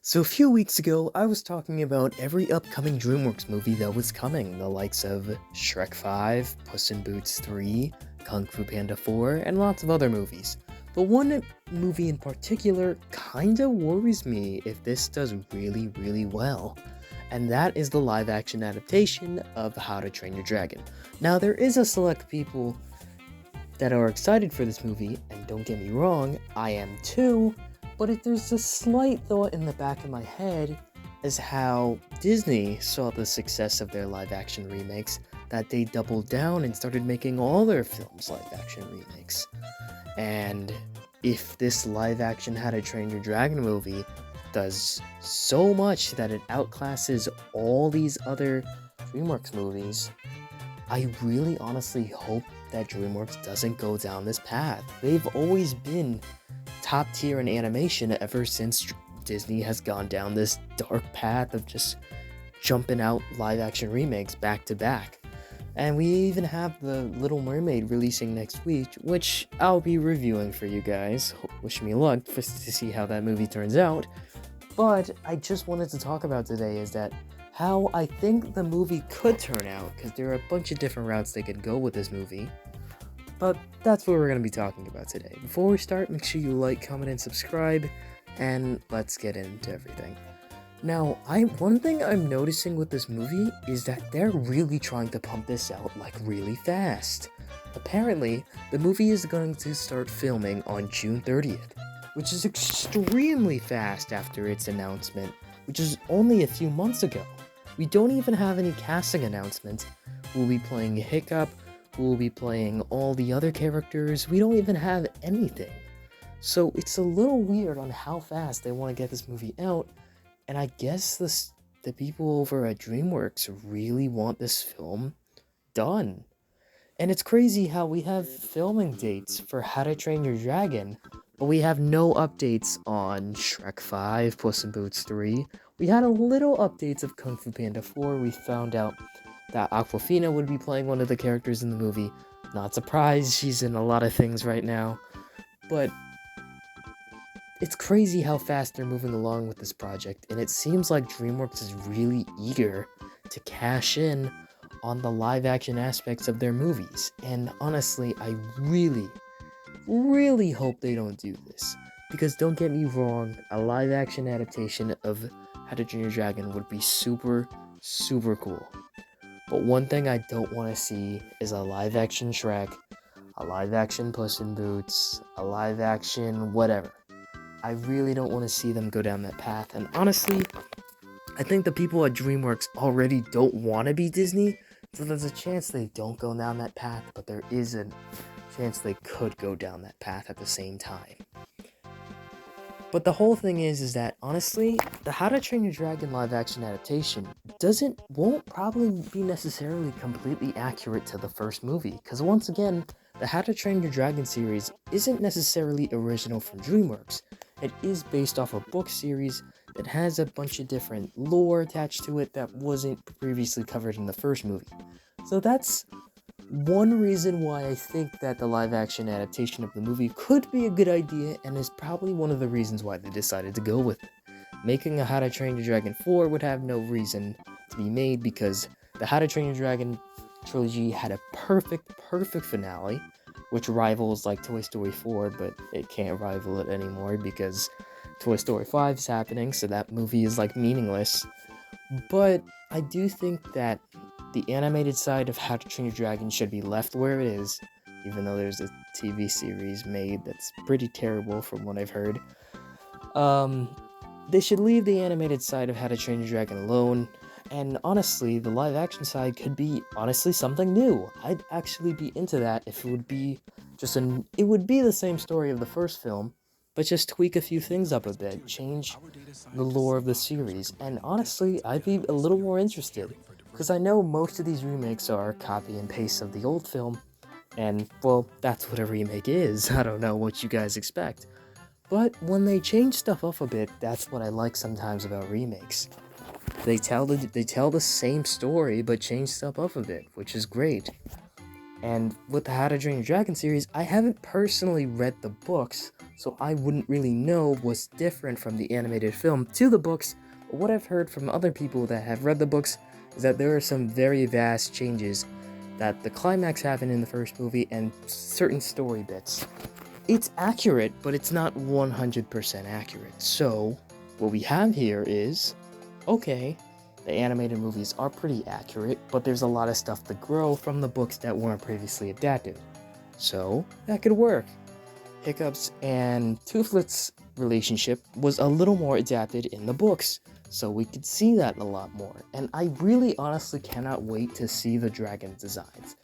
So a few weeks ago, I was talking about every upcoming DreamWorks movie that was coming, the likes of Shrek 5, Puss in Boots 3, Kung Fu Panda 4, and lots of other movies. But one movie in particular kinda worries me if this does really well, and that is the live-action adaptation of How to Train Your Dragon. Now, there is a select people that are excited for this movie, and don't get me wrong, I am too, but if there's a slight thought in the back of my head as how Disney saw the success of their live-action remakes, that they doubled down and started making all their films live-action remakes. And if this live-action How to Train Your Dragon movie does so much that it outclasses all these other DreamWorks movies, I really honestly hope that DreamWorks doesn't go down this path. They've always been top tier in animation ever since Disney has gone down this dark path of just jumping out live action remakes back to back. And we even have The Little Mermaid releasing next week, which I'll be reviewing for you guys. Wish me luck to see how that movie turns out. But I just wanted to talk about today is that how I think the movie could turn out, because there are a bunch of different routes they could go with this movie. But that's what we're going to be talking about today. Before we start, make sure you like, comment, and subscribe, and let's get into everything. Now, one thing I'm noticing with this movie is that they're really trying to pump this out like really fast. Apparently, the movie is going to start filming on June 30th, which is extremely fast after its announcement, which is only a few months ago. We don't even have any casting announcements. We'll be playing Hiccup, we'll be playing all the other characters, we don't even have anything. So it's a little weird on how fast they want to get this movie out, and I guess the people over at DreamWorks really want this film done. And it's crazy how we have filming dates for How to Train Your Dragon, but we have no updates on Shrek 5, Puss in Boots 3. We had a little updates of Kung Fu Panda 4. We found out that Aquafina would be playing one of the characters in the movie. Not surprised, she's in a lot of things right now. But it's crazy how fast they're moving along with this project, and it seems like DreamWorks is really eager to cash in on the live-action aspects of their movies. And honestly, I really hope they don't do this. Because don't get me wrong, a live-action adaptation of How to Train Your Dragon would be super cool. But one thing I don't want to see is a live-action Shrek, a live-action Puss in Boots, a live-action whatever. I really don't want to see them go down that path. And honestly, I think the people at DreamWorks already don't want to be Disney, so there's a chance they don't go down that path, but there is a chance they could go down that path at the same time. But the whole thing is that honestly, the How to Train Your Dragon live-action adaptation won't probably be necessarily completely accurate to the first movie, because once again, the How to Train Your Dragon series isn't necessarily original from DreamWorks. It is based off a book series that has a bunch of different lore attached to it that wasn't previously covered in the first movie. So that's one reason why I think that the live-action adaptation of the movie could be a good idea, and is probably one of the reasons why they decided to go with it. Making a How to Train Your Dragon 4 would have no reason to be made, because the How to Train Your Dragon trilogy had a perfect finale, which rivals like Toy Story 4, but it can't rival it anymore because Toy Story 5 is happening, so that movie is like meaningless. But I do think that the animated side of How to Train Your Dragon should be left where it is, even though there's a TV series made that's pretty terrible from what I've heard. They should leave the animated side of How to Train Your Dragon alone, and honestly, the live-action side could be honestly something new. I'd actually be into that if it would be it would be the same story of the first film, but just tweak a few things up a bit, change the lore of the series, and honestly, I'd be a little more interested, because I know most of these remakes are copy and paste of the old film, and, well, that's what a remake is. I don't know what you guys expect. But when they change stuff up a bit, that's what I like sometimes about remakes. They tell the same story, but change stuff up a bit, which is great. And with the How to Train Your Dragon series, I haven't personally read the books, so I wouldn't really know what's different from the animated film to the books, but what I've heard from other people that have read the books is that there are some very vast changes, that the climax happened in the first movie and certain story bits. It's accurate, but it's not 100% accurate. So, what we have here is, okay, the animated movies are pretty accurate, but there's a lot of stuff to grow from the books that weren't previously adapted. So, that could work. Hiccup's and Toothless relationship was a little more adapted in the books, so we could see that a lot more. And I really honestly cannot wait to see the dragon designs.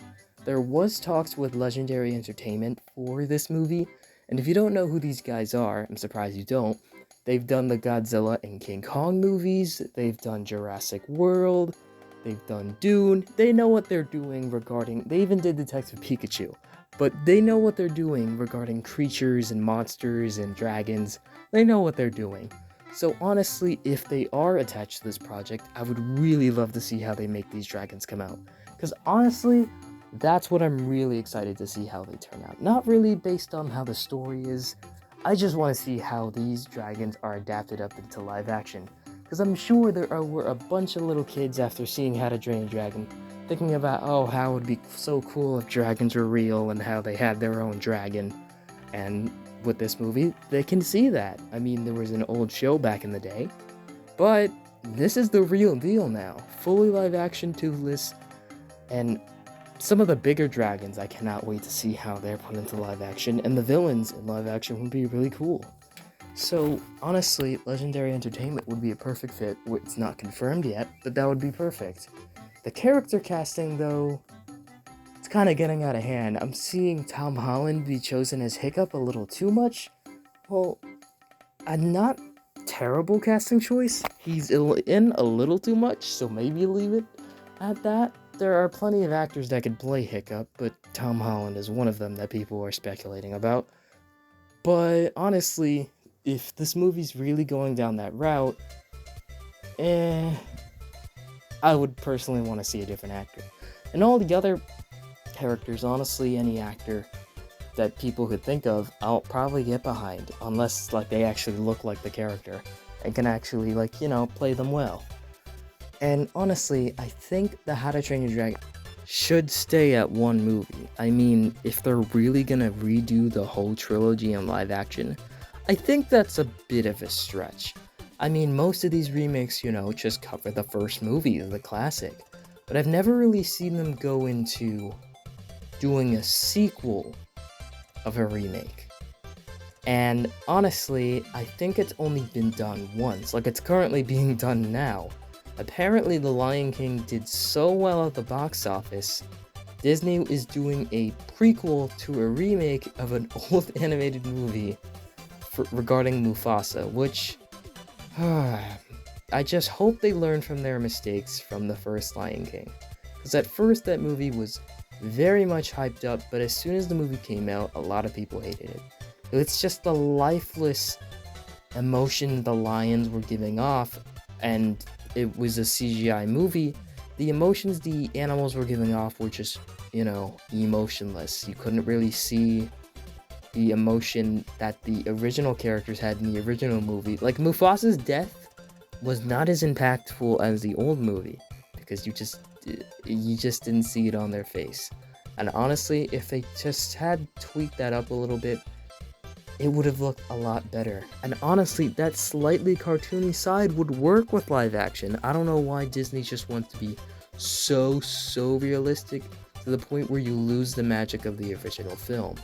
There was talks with Legendary Entertainment for this movie, and if you don't know who these guys are, I'm surprised you don't. They've done the Godzilla and King Kong movies, they've done Jurassic World, they've done Dune. They know what they're doing regarding, they even did Detective Pikachu. But they know what they're doing regarding creatures and monsters and dragons. They know what they're doing. So honestly, if they are attached to this project, I would really love to see how they make these dragons come out. Because honestly, that's what I'm really excited to see how they turn out. Not really based on how the story is. I just want to see how these dragons are adapted up into live action. Because I'm sure were a bunch of little kids after seeing How to Train a Dragon thinking about, oh, how it would be so cool if dragons were real and how they had their own dragon. And with this movie, they can see that. I mean, there was an old show back in the day, but this is the real deal now. Fully live action, Toothless, and some of the bigger dragons, I cannot wait to see how they're put into live action, and the villains in live action would be really cool. So, honestly, Legendary Entertainment would be a perfect fit. It's not confirmed yet, but that would be perfect. The character casting, though, it's kind of getting out of hand. I'm seeing Tom Holland be chosen as Hiccup a little too much. Well, a not terrible casting choice. He's in a little too much, so maybe leave it at that. There are plenty of actors that could play Hiccup, but Tom Holland is one of them that people are speculating about. But honestly, if this movie's really going down that route, I would personally want to see a different actor. And all the other characters, honestly, any actor that people could think of, I'll probably get behind, unless like they actually look like the character and can actually play them well. And honestly, I think the How to Train Your Dragon should stay at one movie. I mean, if they're really gonna redo the whole trilogy in live action, I think that's a bit of a stretch. I mean, most of these remakes, just cover the first movie, the classic. But I've never really seen them go into doing a sequel of a remake. And honestly, I think it's only been done once. Like, it's currently being done now. Apparently, The Lion King did so well at the box office, Disney is doing a prequel to a remake of an old animated movie regarding Mufasa, which I just hope they learn from their mistakes from the first Lion King. Because at first that movie was very much hyped up, but as soon as the movie came out, a lot of people hated it. It's just the lifeless emotion the lions were giving off, and it was a CGI movie. The emotions the animals were giving off were just, emotionless. You couldn't really see the emotion that the original characters had in the original movie. Like, Mufasa's death was not as impactful as the old movie, because you just didn't see it on their face. And honestly, if they just had tweaked that up a little bit, it would have looked a lot better. And honestly, that slightly cartoony side would work with live action. I don't know why Disney just wants to be so realistic to the point where you lose the magic of the original film.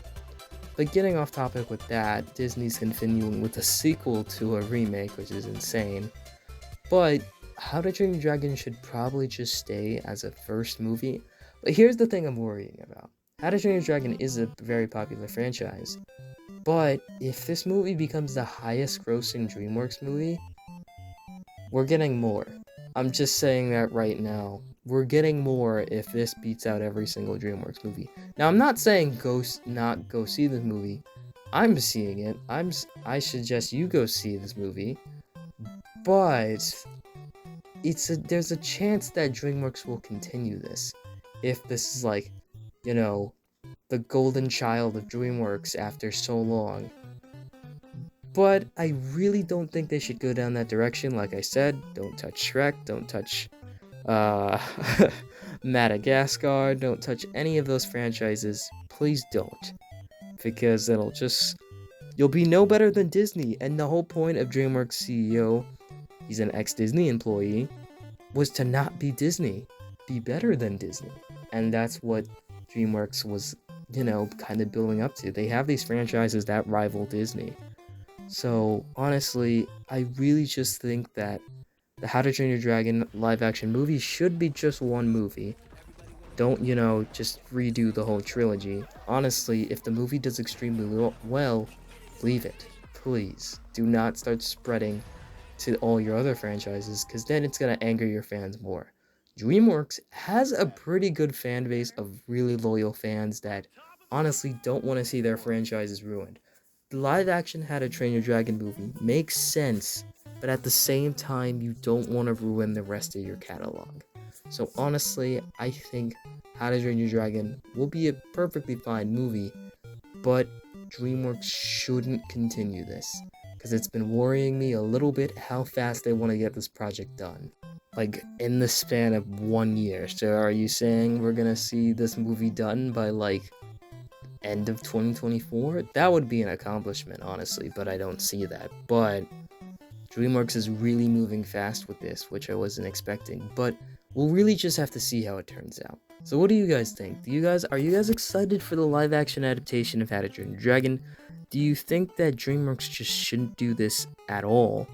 But getting off topic with that, Disney's continuing with a sequel to a remake, which is insane. But How to Train Your Dragon should probably just stay as a first movie. But here's the thing I'm worrying about. How to Train Your Dragon is a very popular franchise. But if this movie becomes the highest grossing DreamWorks movie, we're getting more. I'm just saying that right now. We're getting more if this beats out every single DreamWorks movie. Now, I'm not saying not go see this movie. I'm seeing it. I suggest you go see this movie. But there's a chance that DreamWorks will continue this if this is like you know, the golden child of DreamWorks after so long. But I really don't think they should go down that direction. Like I said, don't touch Shrek, don't touch uh, Madagascar, don't touch any of those franchises. Please don't. Because you'll be no better than Disney. And the whole point of DreamWorks CEO, he's an ex-Disney employee, was to not be Disney, be better than Disney. And that's what DreamWorks was, kind of building up to. They have these franchises that rival Disney. So, honestly, I really just think that the How to Train Your Dragon live-action movie should be just one movie. Don't, just redo the whole trilogy. Honestly, if the movie does extremely well, leave it. Please, do not start spreading to all your other franchises, because then it's going to anger your fans more. DreamWorks has a pretty good fan base of really loyal fans that honestly don't want to see their franchises ruined. The live action How to Train Your Dragon movie makes sense, but at the same time, you don't want to ruin the rest of your catalog. So honestly, I think How to Train Your Dragon will be a perfectly fine movie, but DreamWorks shouldn't continue this, because it's been worrying me a little bit how fast they want to get this project done. Like, in the span of 1 year. So are you saying we're gonna see this movie done by, end of 2024? That would be an accomplishment, honestly, but I don't see that. But DreamWorks is really moving fast with this, which I wasn't expecting, but we'll really just have to see how it turns out. So what do you guys think? Are you guys excited for the live action adaptation of How to Train Your Dragon? Do you think that DreamWorks just shouldn't do this at all?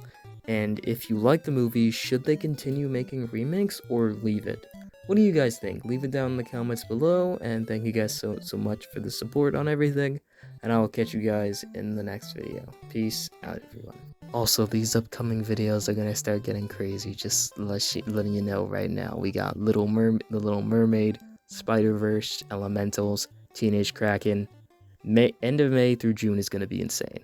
And if you like the movie, should they continue making remakes or leave it? What do you guys think? Leave it down in the comments below, and thank you guys so much for the support on everything, and I will catch you guys in the next video. Peace out, everyone. Also, these upcoming videos are gonna start getting crazy, just letting you know right now. We got The Little Mermaid, Spider-Verse, Elementals, Teenage Kraken. End of May through June is gonna be insane.